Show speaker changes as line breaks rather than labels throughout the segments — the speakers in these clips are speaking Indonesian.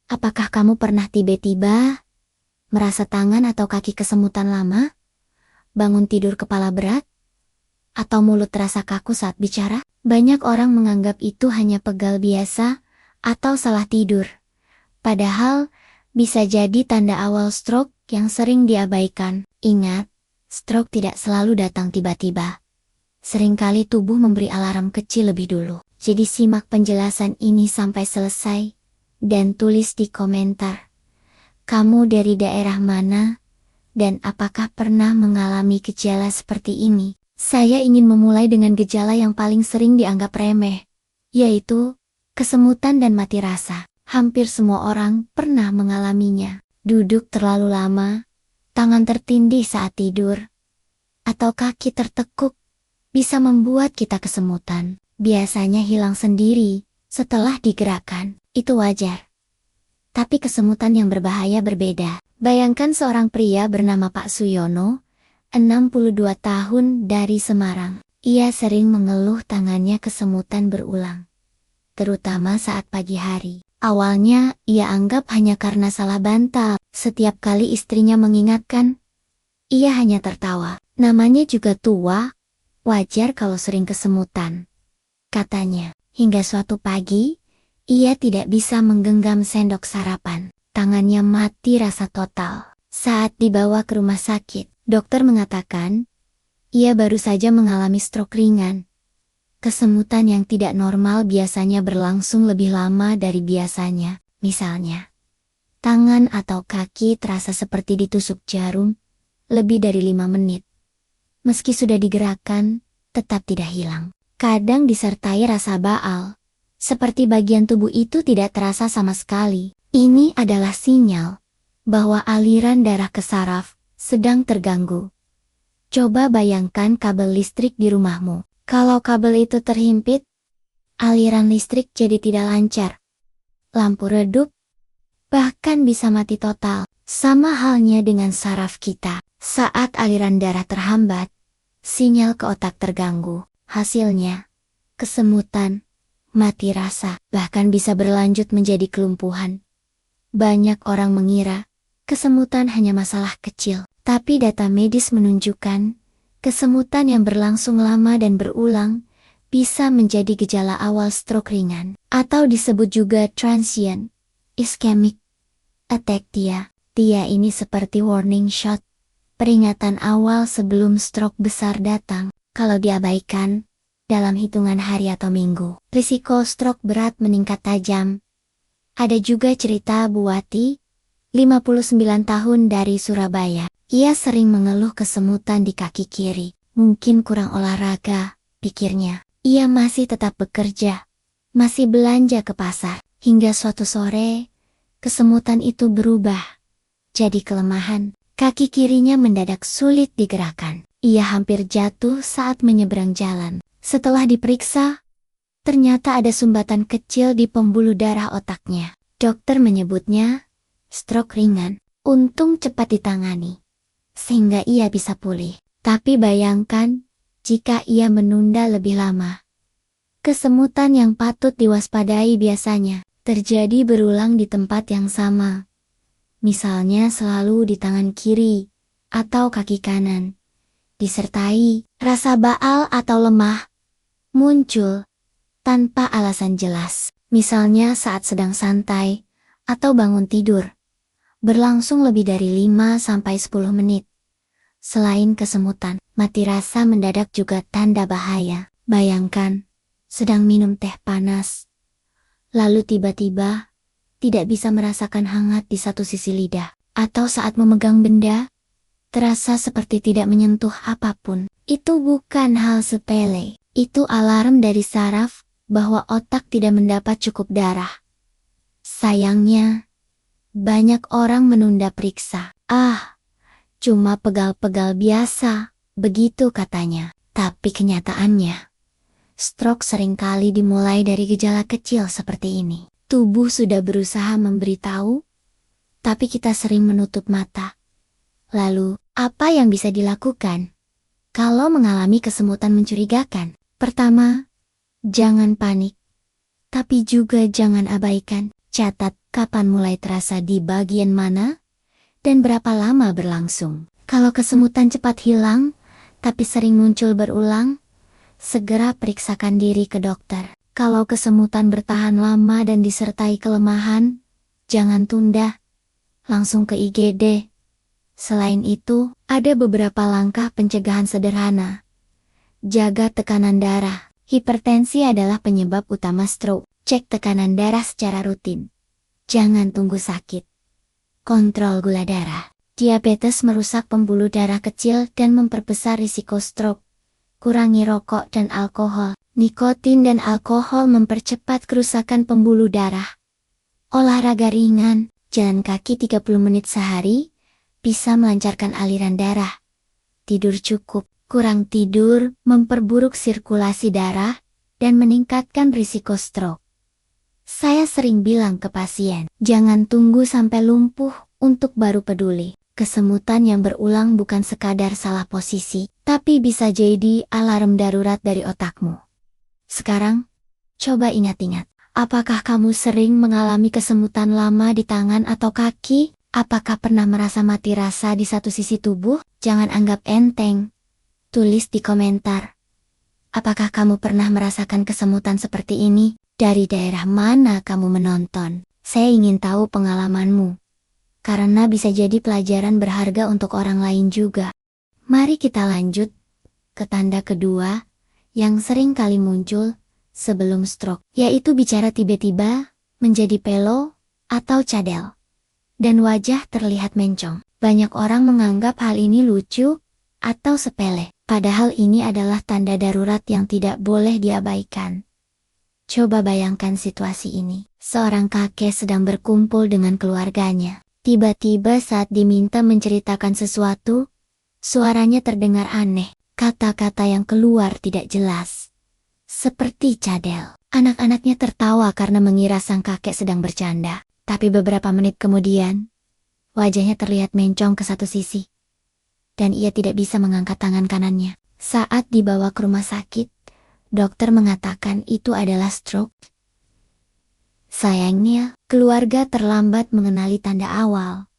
Apakah kamu pernah tiba-tiba merasa tangan atau kaki kesemutan lama, bangun tidur kepala berat, atau mulut terasa kaku saat bicara? Banyak orang menganggap itu hanya pegal biasa atau salah tidur. Padahal, bisa jadi tanda awal stroke yang sering diabaikan. Ingat, stroke tidak selalu datang tiba-tiba. Seringkali tubuh memberi alarm kecil lebih dulu. Jadi simak penjelasan ini sampai selesai, dan tulis di komentar. Kamu dari daerah mana, dan apakah pernah mengalami gejala seperti ini? Saya ingin memulai dengan gejala yang paling sering dianggap remeh, yaitu kesemutan dan mati rasa. Hampir semua orang pernah mengalaminya. Duduk terlalu lama, tangan tertindih saat tidur, atau kaki tertekuk, bisa membuat kita kesemutan. Biasanya hilang sendiri setelah digerakkan. Itu wajar. Tapi kesemutan yang berbahaya berbeda. Bayangkan seorang pria bernama Pak Suyono, 62 tahun dari Semarang. Ia sering mengeluh tangannya kesemutan berulang, terutama saat pagi hari. Awalnya, ia anggap hanya karena salah bantal. Setiap kali istrinya mengingatkan, ia hanya tertawa. Namanya juga tua, wajar kalau sering kesemutan, katanya. Hingga suatu pagi, ia tidak bisa menggenggam sendok sarapan. Tangannya mati rasa total. Saat dibawa ke rumah sakit, dokter mengatakan, ia baru saja mengalami stroke ringan. Kesemutan yang tidak normal biasanya berlangsung lebih lama dari biasanya. Misalnya, tangan atau kaki terasa seperti ditusuk jarum, lebih dari 5 menit. Meski sudah digerakkan, tetap tidak hilang. Kadang disertai rasa baal, seperti bagian tubuh itu tidak terasa sama sekali. Ini adalah sinyal bahwa aliran darah ke saraf sedang terganggu. Coba bayangkan kabel listrik di rumahmu. Kalau kabel itu terhimpit, aliran listrik jadi tidak lancar. Lampu redup, bahkan bisa mati total. Sama halnya dengan saraf kita. Saat aliran darah terhambat, sinyal ke otak terganggu. Hasilnya, kesemutan, mati rasa, bahkan bisa berlanjut menjadi kelumpuhan. Banyak orang mengira kesemutan hanya masalah kecil, tapi data medis menunjukkan kesemutan yang berlangsung lama dan berulang bisa menjadi gejala awal stroke ringan, atau disebut juga transient ischemic attack TIA. TIA ini seperti warning shot, peringatan awal sebelum stroke besar datang. Kalau diabaikan, dalam hitungan hari atau minggu, risiko stroke berat meningkat tajam. Ada juga cerita Bu Wati, 59 tahun dari Surabaya. Ia sering mengeluh kesemutan di kaki kiri. Mungkin kurang olahraga, pikirnya. Ia masih tetap bekerja, masih belanja ke pasar. Hingga suatu sore, kesemutan itu berubah jadi kelemahan. Kaki kirinya mendadak sulit digerakkan. Ia hampir jatuh saat menyeberang jalan. Setelah diperiksa, ternyata ada sumbatan kecil di pembuluh darah otaknya. Dokter menyebutnya stroke ringan. Untung cepat ditangani, sehingga ia bisa pulih. Tapi bayangkan, jika ia menunda lebih lama. Kesemutan yang patut diwaspadai biasanya terjadi berulang di tempat yang sama. Misalnya selalu di tangan kiri atau kaki kanan. Disertai rasa baal atau lemah muncul tanpa alasan jelas. Misalnya saat sedang santai atau bangun tidur. Berlangsung lebih dari 5-10 menit. Selain kesemutan, mati rasa mendadak juga tanda bahaya. Bayangkan, sedang minum teh panas, lalu tiba-tiba tidak bisa merasakan hangat di satu sisi lidah, atau saat memegang benda, terasa seperti tidak menyentuh apapun. Itu bukan hal sepele, itu alarm dari saraf bahwa otak tidak mendapat cukup darah. Sayangnya, banyak orang menunda periksa. Cuma pegal-pegal biasa, begitu katanya. Tapi kenyataannya, stroke seringkali dimulai dari gejala kecil seperti ini. Tubuh sudah berusaha memberitahu, tapi kita sering menutup mata. Lalu, apa yang bisa dilakukan kalau mengalami kesemutan mencurigakan? Pertama, jangan panik, tapi juga jangan abaikan. Catat kapan mulai terasa di bagian mana dan berapa lama berlangsung. Kalau kesemutan cepat hilang, tapi sering muncul berulang, segera periksakan diri ke dokter. Kalau kesemutan bertahan lama dan disertai kelemahan, jangan tunda, langsung ke IGD. Selain itu, ada beberapa langkah pencegahan sederhana. Jaga tekanan darah. Hipertensi adalah penyebab utama stroke. Cek tekanan darah secara rutin. Jangan tunggu sakit. Kontrol gula darah. Diabetes merusak pembuluh darah kecil dan memperbesar risiko stroke. Kurangi rokok dan alkohol. Nikotin dan alkohol mempercepat kerusakan pembuluh darah. Olahraga ringan, jalan kaki 30 menit sehari, bisa melancarkan aliran darah. Tidur cukup, kurang tidur, memperburuk sirkulasi darah, dan meningkatkan risiko stroke. Saya sering bilang ke pasien, jangan tunggu sampai lumpuh untuk baru peduli. Kesemutan yang berulang bukan sekadar salah posisi, tapi bisa jadi alarm darurat dari otakmu. Sekarang, coba ingat-ingat, apakah kamu sering mengalami kesemutan lama di tangan atau kaki? Apakah pernah merasa mati rasa di satu sisi tubuh? Jangan anggap enteng. Tulis di komentar. Apakah kamu pernah merasakan kesemutan seperti ini? Dari daerah mana kamu menonton? Saya ingin tahu pengalamanmu. Karena bisa jadi pelajaran berharga untuk orang lain juga. Mari kita lanjut ke tanda kedua yang sering kali muncul sebelum stroke, yaitu bicara tiba-tiba, menjadi pelo atau cadel, dan wajah terlihat mencong. Banyak orang menganggap hal ini lucu atau sepele, padahal ini adalah tanda darurat yang tidak boleh diabaikan. Coba bayangkan situasi ini. Seorang kakek sedang berkumpul dengan keluarganya. Tiba-tiba saat diminta menceritakan sesuatu, suaranya terdengar aneh. Kata-kata yang keluar tidak jelas. Seperti cadel. Anak-anaknya tertawa karena mengira sang kakek sedang bercanda. Tapi beberapa menit kemudian, wajahnya terlihat mencong ke satu sisi. Dan ia tidak bisa mengangkat tangan kanannya. Saat dibawa ke rumah sakit, dokter mengatakan itu adalah stroke. Sayangnya, keluarga terlambat mengenali tanda awal.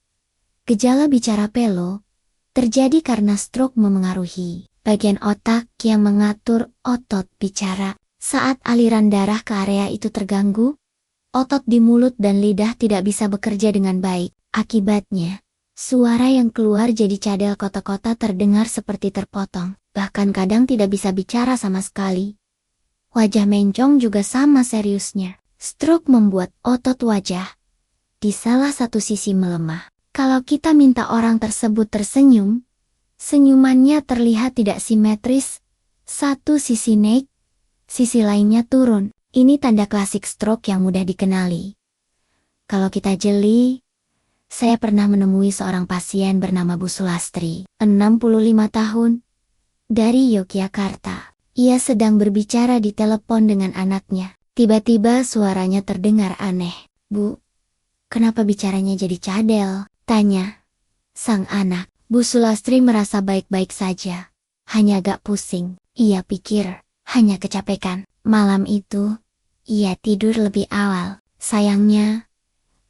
Gejala bicara pelo terjadi karena stroke memengaruhi bagian otak yang mengatur otot bicara. Saat aliran darah ke area itu terganggu, otot di mulut dan lidah tidak bisa bekerja dengan baik. Akibatnya, suara yang keluar jadi cadel kota-kota terdengar seperti terpotong. Bahkan kadang tidak bisa bicara sama sekali. Wajah mencong juga sama seriusnya. Stroke membuat otot wajah di salah satu sisi melemah. Kalau kita minta orang tersebut tersenyum, senyumannya terlihat tidak simetris. Satu sisi naik, sisi lainnya turun. Ini tanda klasik stroke yang mudah dikenali. Kalau kita jeli, saya pernah menemui seorang pasien bernama Bu Sulastri, 65 tahun, dari Yogyakarta. Ia sedang berbicara di telepon dengan anaknya. Tiba-tiba suaranya terdengar aneh. Bu, kenapa bicaranya jadi cadel? Tanya sang anak. Bu Sulastri merasa baik-baik saja. Hanya agak pusing. Ia pikir, hanya kecapekan. Malam itu, ia tidur lebih awal. Sayangnya,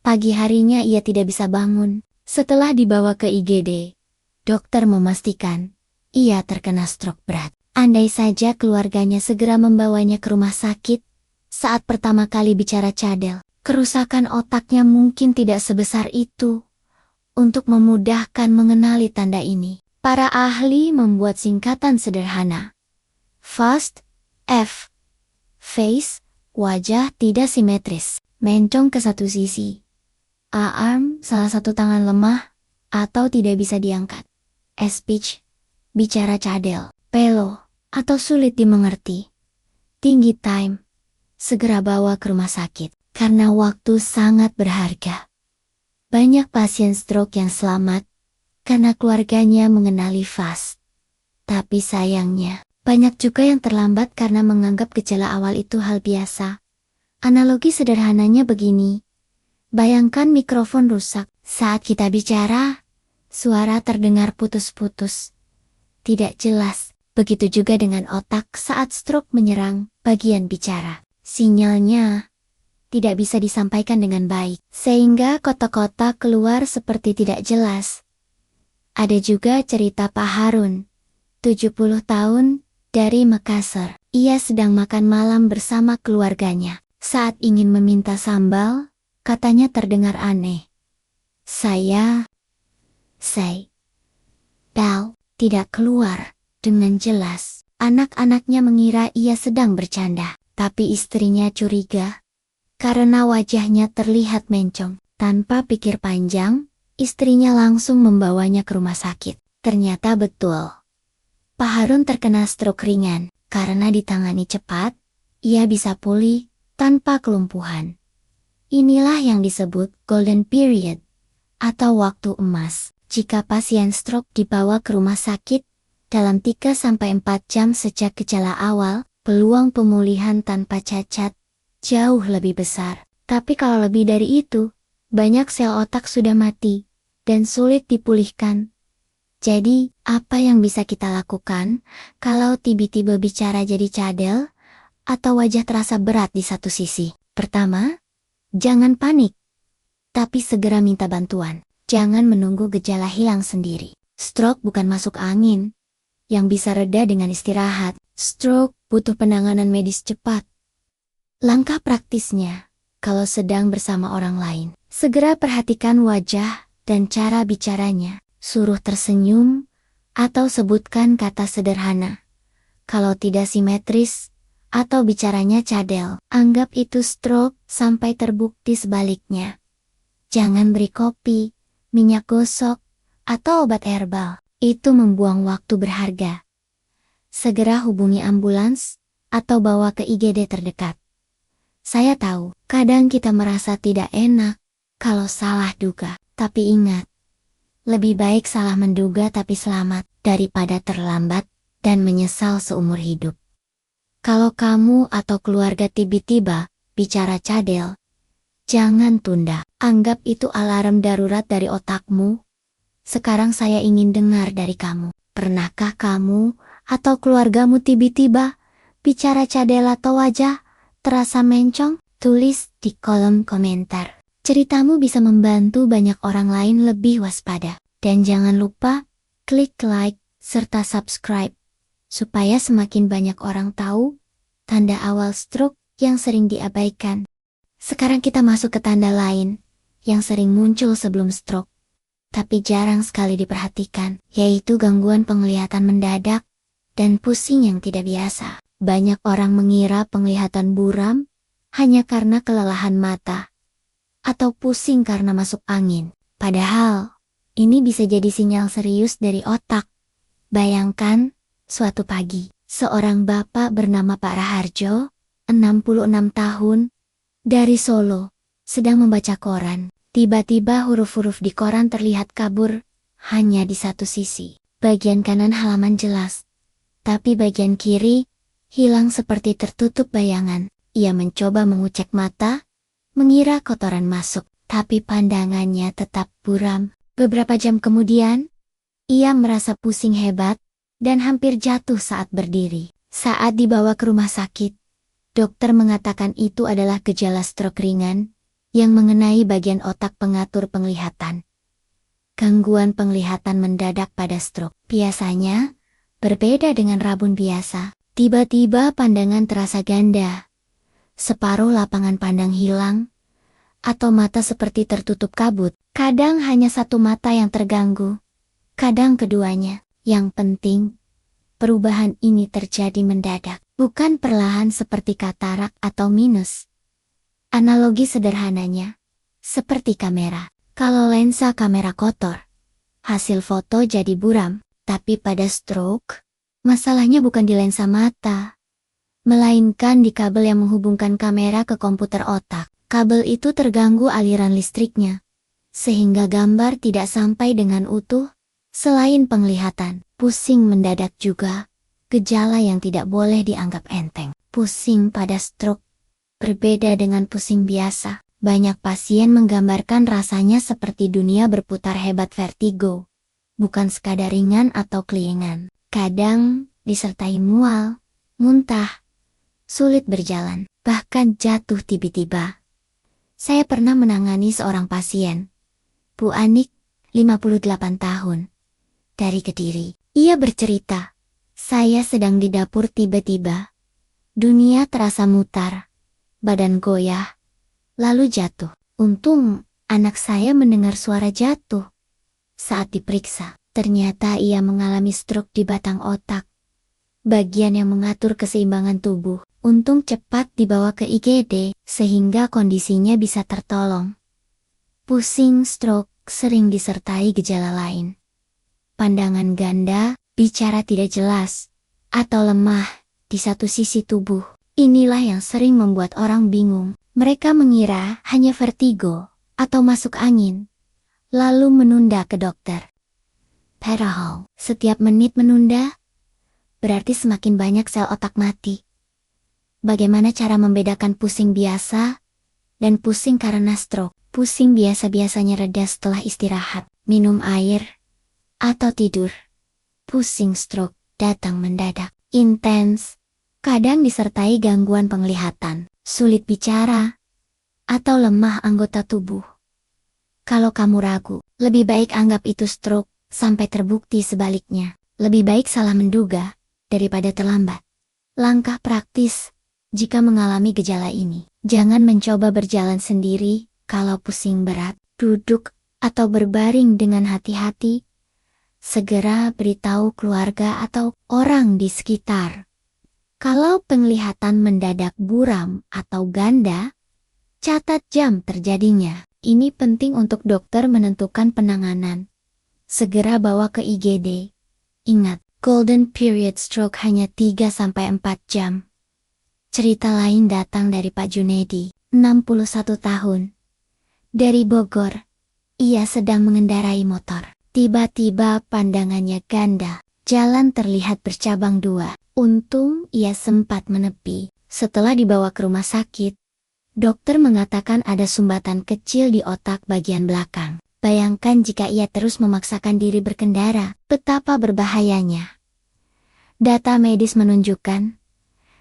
pagi harinya ia tidak bisa bangun. Setelah dibawa ke IGD, dokter memastikan ia terkena stroke berat. Andai saja keluarganya segera membawanya ke rumah sakit, saat pertama kali bicara cadel, kerusakan otaknya mungkin tidak sebesar itu. Untuk memudahkan mengenali tanda ini, para ahli membuat singkatan sederhana. FAST, F. Face, wajah tidak simetris, mencong ke satu sisi. Arm, salah satu tangan lemah, atau tidak bisa diangkat. Speech, bicara cadel. Pelo, atau sulit dimengerti. Tinggi time, segera bawa ke rumah sakit, karena waktu sangat berharga. Banyak pasien stroke yang selamat, karena keluarganya mengenali FAST. Tapi sayangnya, banyak juga yang terlambat karena menganggap gejala awal itu hal biasa. Analogi sederhananya begini. Bayangkan mikrofon rusak, saat kita bicara, suara terdengar putus-putus. Tidak jelas. Begitu juga dengan otak saat stroke menyerang bagian bicara. Sinyalnya tidak bisa disampaikan dengan baik, sehingga kota-kota keluar seperti tidak jelas. Ada juga cerita Pak Harun, 70 tahun, dari Makassar. Ia sedang makan malam bersama keluarganya. Saat ingin meminta sambal, katanya terdengar aneh. Saya Bel, tidak keluar dengan jelas. Anak-anaknya mengira ia sedang bercanda, tapi istrinya curiga karena wajahnya terlihat mencong. Tanpa pikir panjang, istrinya langsung membawanya ke rumah sakit. Ternyata betul, Pak Harun terkena stroke ringan. Karena ditangani cepat, ia bisa pulih tanpa kelumpuhan. Inilah yang disebut golden period atau waktu emas. Jika pasien stroke dibawa ke rumah sakit, dalam 3-4 jam sejak gejala awal, peluang pemulihan tanpa cacat jauh lebih besar. Tapi kalau lebih dari itu, banyak sel otak sudah mati dan sulit dipulihkan. Jadi, apa yang bisa kita lakukan kalau tiba-tiba bicara jadi cadel atau wajah terasa berat di satu sisi? Pertama, jangan panik, tapi segera minta bantuan. Jangan menunggu gejala hilang sendiri. Stroke bukan masuk angin yang bisa reda dengan istirahat. Stroke butuh penanganan medis cepat. Langkah praktisnya, kalau sedang bersama orang lain, segera perhatikan wajah dan cara bicaranya. Suruh tersenyum atau sebutkan kata sederhana. Kalau tidak simetris atau bicaranya cadel, anggap itu stroke sampai terbukti sebaliknya. Jangan beri kopi, minyak gosok, atau obat herbal. Itu membuang waktu berharga. Segera hubungi ambulans atau bawa ke IGD terdekat. Saya tahu, kadang kita merasa tidak enak kalau salah duga. Tapi ingat, lebih baik salah menduga tapi selamat daripada terlambat dan menyesal seumur hidup. Kalau kamu atau keluarga tiba-tiba bicara cadel, jangan tunda. Anggap itu alarm darurat dari otakmu. Sekarang saya ingin dengar dari kamu. Pernahkah kamu atau keluargamu tiba-tiba bicara cadel atau wajah terasa mencong? Tulis di kolom komentar. Ceritamu bisa membantu banyak orang lain lebih waspada. Dan jangan lupa klik like serta subscribe supaya semakin banyak orang tahu tanda awal stroke yang sering diabaikan. Sekarang kita masuk ke tanda lain yang sering muncul sebelum stroke, tapi jarang sekali diperhatikan, yaitu gangguan penglihatan mendadak dan pusing yang tidak biasa. Banyak orang mengira penglihatan buram hanya karena kelelahan mata atau pusing karena masuk angin. Padahal, ini bisa jadi sinyal serius dari otak. Bayangkan, suatu pagi, seorang bapak bernama Pak Raharjo, 66 tahun, dari Solo, sedang membaca koran. Tiba-tiba huruf-huruf di koran terlihat kabur, hanya di satu sisi. Bagian kanan halaman jelas, tapi bagian kiri hilang seperti tertutup bayangan. Ia mencoba mengucek mata, mengira kotoran masuk, tapi pandangannya tetap buram. Beberapa jam kemudian, ia merasa pusing hebat dan hampir jatuh saat berdiri. Saat dibawa ke rumah sakit, dokter mengatakan itu adalah gejala stroke ringan yang mengenai bagian otak pengatur penglihatan. Gangguan penglihatan mendadak pada stroke biasanya berbeda dengan rabun biasa. Tiba-tiba pandangan terasa ganda, separuh lapangan pandang hilang, atau mata seperti tertutup kabut. Kadang hanya satu mata yang terganggu, kadang keduanya. Yang penting, perubahan ini terjadi mendadak, bukan perlahan seperti katarak atau minus. Analogi sederhananya, seperti kamera. Kalau lensa kamera kotor, hasil foto jadi buram. Tapi pada stroke, masalahnya bukan di lensa mata, melainkan di kabel yang menghubungkan kamera ke komputer otak. Kabel itu terganggu aliran listriknya, sehingga gambar tidak sampai dengan utuh. Selain penglihatan, pusing mendadak juga gejala yang tidak boleh dianggap enteng. Pusing pada stroke berbeda dengan pusing biasa. Banyak pasien menggambarkan rasanya seperti dunia berputar hebat, vertigo, bukan sekadar ringan atau keliengan. Kadang disertai mual, muntah, sulit berjalan, bahkan jatuh tiba-tiba. Saya pernah menangani seorang pasien, Bu Anik, 58 tahun, dari Kediri. Ia bercerita, saya sedang di dapur tiba-tiba. Dunia terasa mutar, badan goyah, lalu jatuh. Untung, anak saya mendengar suara jatuh. Saat diperiksa, ternyata ia mengalami stroke di batang otak, bagian yang mengatur keseimbangan tubuh. Untung cepat dibawa ke IGD, sehingga kondisinya bisa tertolong. Pusing stroke sering disertai gejala lain. Pandangan ganda, bicara tidak jelas, atau lemah di satu sisi tubuh. Inilah yang sering membuat orang bingung. Mereka mengira hanya vertigo atau masuk angin, lalu menunda ke dokter. Padahal, setiap menit menunda, berarti semakin banyak sel otak mati. Bagaimana cara membedakan pusing biasa dan pusing karena stroke? Pusing biasa-biasanya reda setelah istirahat, minum air, atau tidur. Pusing stroke datang mendadak, intens, kadang disertai gangguan penglihatan, sulit bicara, atau lemah anggota tubuh. Kalau kamu ragu, lebih baik anggap itu stroke sampai terbukti sebaliknya. Lebih baik salah menduga daripada terlambat. Langkah praktis jika mengalami gejala ini, jangan mencoba berjalan sendiri. Kalau pusing berat, duduk atau berbaring dengan hati-hati, segera beritahu keluarga atau orang di sekitar. Kalau penglihatan mendadak buram atau ganda, catat jam terjadinya. Ini penting untuk dokter menentukan penanganan. Segera bawa ke IGD. Ingat, golden period stroke hanya 3-4 jam. Cerita lain datang dari Pak Junedi, 61 tahun. Dari Bogor, ia sedang mengendarai motor. Tiba-tiba pandangannya ganda, jalan terlihat bercabang dua. Untung ia sempat menepi. Setelah dibawa ke rumah sakit, dokter mengatakan ada sumbatan kecil di otak bagian belakang. Bayangkan jika ia terus memaksakan diri berkendara, betapa berbahayanya. Data medis menunjukkan,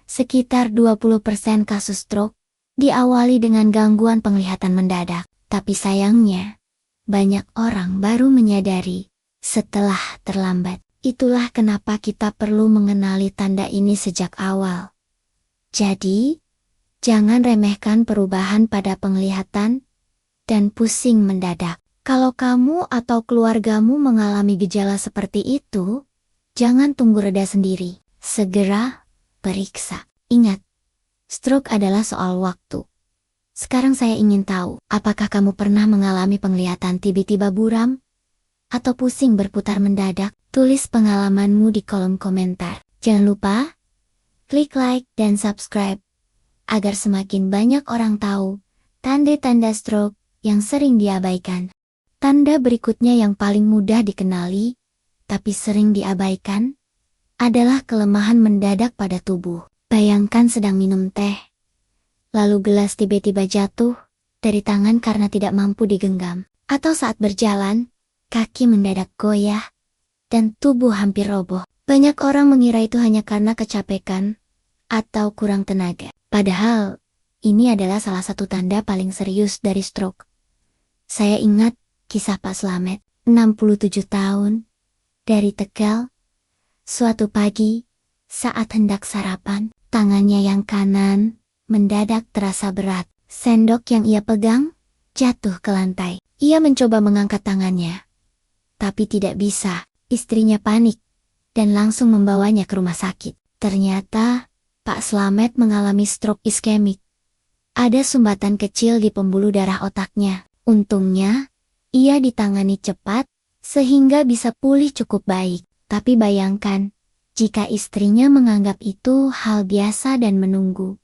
sekitar 20% kasus stroke diawali dengan gangguan penglihatan mendadak. Tapi sayangnya, banyak orang baru menyadari setelah terlambat. Itulah kenapa kita perlu mengenali tanda ini sejak awal. Jadi, jangan remehkan perubahan pada penglihatan dan pusing mendadak. Kalau kamu atau keluargamu mengalami gejala seperti itu, jangan tunggu reda sendiri. Segera periksa. Ingat, stroke adalah soal waktu. Sekarang saya ingin tahu, apakah kamu pernah mengalami penglihatan tiba-tiba buram? Atau pusing berputar mendadak? Tulis pengalamanmu di kolom komentar. Jangan lupa, klik like dan subscribe, agar semakin banyak orang tahu tanda-tanda stroke yang sering diabaikan. Tanda berikutnya yang paling mudah dikenali, tapi sering diabaikan, adalah kelemahan mendadak pada tubuh. Bayangkan sedang minum teh, lalu gelas tiba-tiba jatuh dari tangan karena tidak mampu digenggam. Atau saat berjalan, kaki mendadak goyah, dan tubuh hampir roboh. Banyak orang mengira itu hanya karena kecapekan atau kurang tenaga. Padahal, ini adalah salah satu tanda paling serius dari stroke. Saya ingat kisah Pak Slamet, 67 tahun, dari Tegal. Suatu pagi, saat hendak sarapan, tangannya yang kanan mendadak terasa berat. Sendok yang ia pegang jatuh ke lantai. Ia mencoba mengangkat tangannya, tapi tidak bisa. Istrinya panik dan langsung membawanya ke rumah sakit. Ternyata, Pak Slamet mengalami stroke iskemik. Ada sumbatan kecil di pembuluh darah otaknya. Untungnya, ia ditangani cepat, sehingga bisa pulih cukup baik. Tapi bayangkan, jika istrinya menganggap itu hal biasa dan menunggu.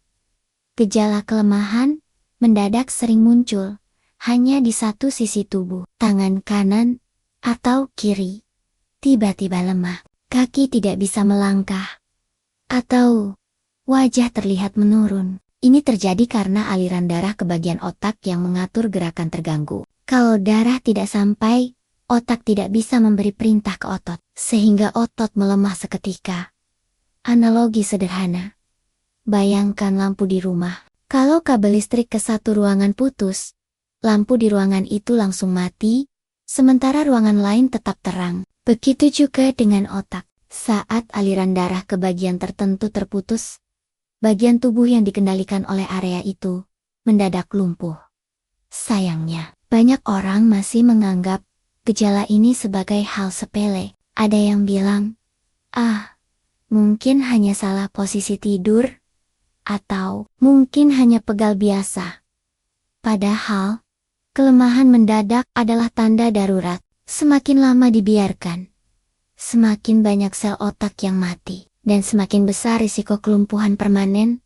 Gejala kelemahan mendadak sering muncul, hanya di satu sisi tubuh, tangan kanan atau kiri. Tiba-tiba lemah, kaki tidak bisa melangkah, atau wajah terlihat menurun. Ini terjadi karena aliran darah ke bagian otak yang mengatur gerakan terganggu. Kalau darah tidak sampai, otak tidak bisa memberi perintah ke otot, sehingga otot melemah seketika. Analogi sederhana. Bayangkan lampu di rumah, Kalau kabel listrik ke satu ruangan putus, lampu di ruangan itu langsung mati, sementara ruangan lain tetap terang. Begitu juga dengan otak. Saat aliran darah ke bagian tertentu terputus, bagian tubuh yang dikendalikan oleh area itu mendadak lumpuh. Sayangnya, banyak orang masih menganggap gejala ini sebagai hal sepele. Ada yang bilang, mungkin hanya salah posisi tidur, atau mungkin hanya pegal biasa. Padahal, kelemahan mendadak adalah tanda darurat. Semakin lama dibiarkan, semakin banyak sel otak yang mati, dan semakin besar risiko kelumpuhan permanen.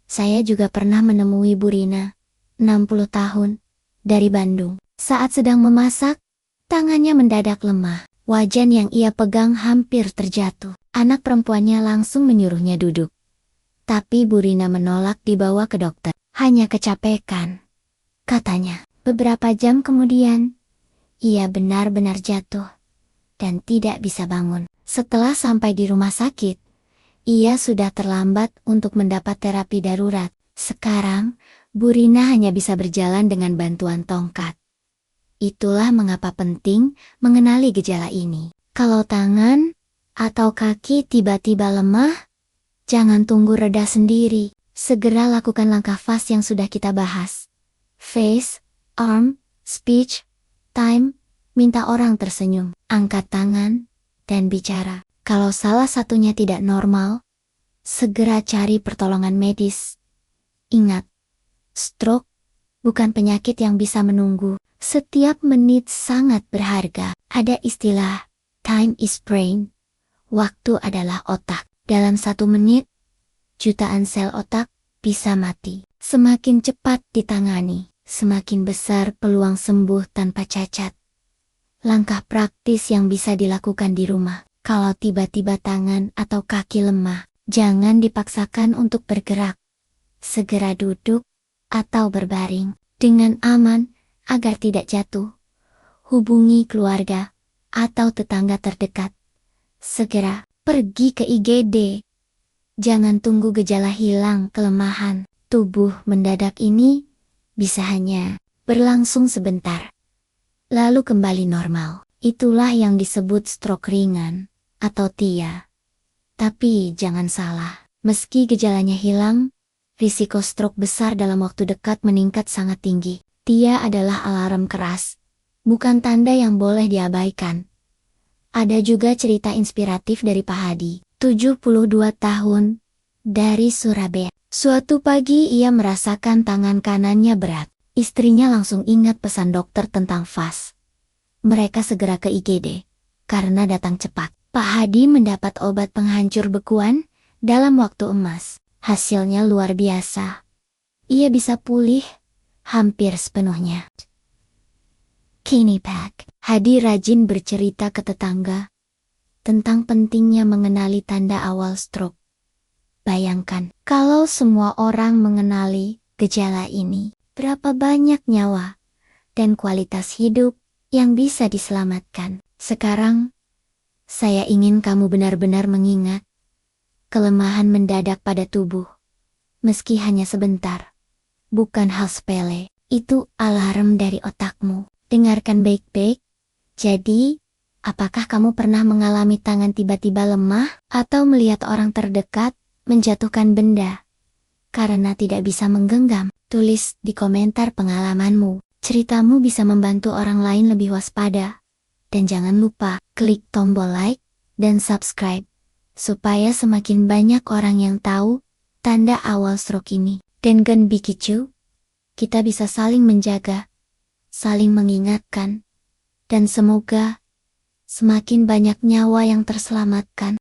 Saya juga pernah menemui Bu Rina, 60 tahun, dari Bandung. Saat sedang memasak, tangannya mendadak lemah. Wajan yang ia pegang hampir terjatuh. Anak perempuannya langsung menyuruhnya duduk. Tapi Bu Rina menolak dibawa ke dokter. Hanya kecapekan, katanya. Beberapa jam kemudian, ia benar-benar jatuh dan tidak bisa bangun. Setelah sampai di rumah sakit, ia sudah terlambat untuk mendapat terapi darurat. Sekarang, Bu Rina hanya bisa berjalan dengan bantuan tongkat. Itulah mengapa penting mengenali gejala ini. Kalau tangan atau kaki tiba-tiba lemah, jangan tunggu reda sendiri. Segera lakukan langkah fast yang sudah kita bahas. Face, arm, speech, time, minta orang tersenyum, angkat tangan, dan bicara. Kalau salah satunya tidak normal, segera cari pertolongan medis. Ingat, stroke bukan penyakit yang bisa menunggu. Setiap menit sangat berharga. Ada istilah, time is brain. Waktu adalah otak. Dalam 1 menit, jutaan sel otak bisa mati. Semakin cepat ditangani, semakin besar peluang sembuh tanpa cacat. Langkah praktis yang bisa dilakukan di rumah. Kalau tiba-tiba tangan atau kaki lemah, jangan dipaksakan untuk bergerak. Segera duduk atau berbaring dengan aman agar tidak jatuh. Hubungi keluarga atau tetangga terdekat. Segera pergi ke IGD. Jangan tunggu gejala hilang kelemahan. Tubuh mendadak ini bisa hanya berlangsung sebentar, lalu kembali normal. Itulah yang disebut stroke ringan atau TIA. Tapi jangan salah, meski gejalanya hilang, risiko stroke besar dalam waktu dekat meningkat sangat tinggi. TIA adalah alarm keras, bukan tanda yang boleh diabaikan. Ada juga cerita inspiratif dari Pak Hadi, 72 tahun, dari Surabaya. Suatu pagi ia merasakan tangan kanannya berat. Istrinya langsung ingat pesan dokter tentang FAS. Mereka segera ke IGD, karena datang cepat. Pak Hadi mendapat obat penghancur bekuan dalam waktu emas. Hasilnya luar biasa. Ia bisa pulih hampir sepenuhnya. Kini Pak Hadi rajin bercerita ke tetangga tentang pentingnya mengenali tanda awal stroke. Bayangkan, kalau semua orang mengenali gejala ini, berapa banyak nyawa dan kualitas hidup yang bisa diselamatkan. Sekarang, saya ingin kamu benar-benar mengingat, kelemahan mendadak pada tubuh, meski hanya sebentar, bukan hal sepele. Itu alarm dari otakmu. Dengarkan baik-baik. Jadi, apakah kamu pernah mengalami tangan tiba-tiba lemah, atau melihat orang terdekat menjatuhkan benda karena tidak bisa menggenggam? Tulis di komentar pengalamanmu. Ceritamu bisa membantu orang lain lebih waspada. Dan jangan lupa klik tombol like dan subscribe supaya semakin banyak orang yang tahu tanda awal stroke ini. Dan gen bikicu, kita bisa saling menjaga, saling mengingatkan, dan semoga semakin banyak nyawa yang terselamatkan.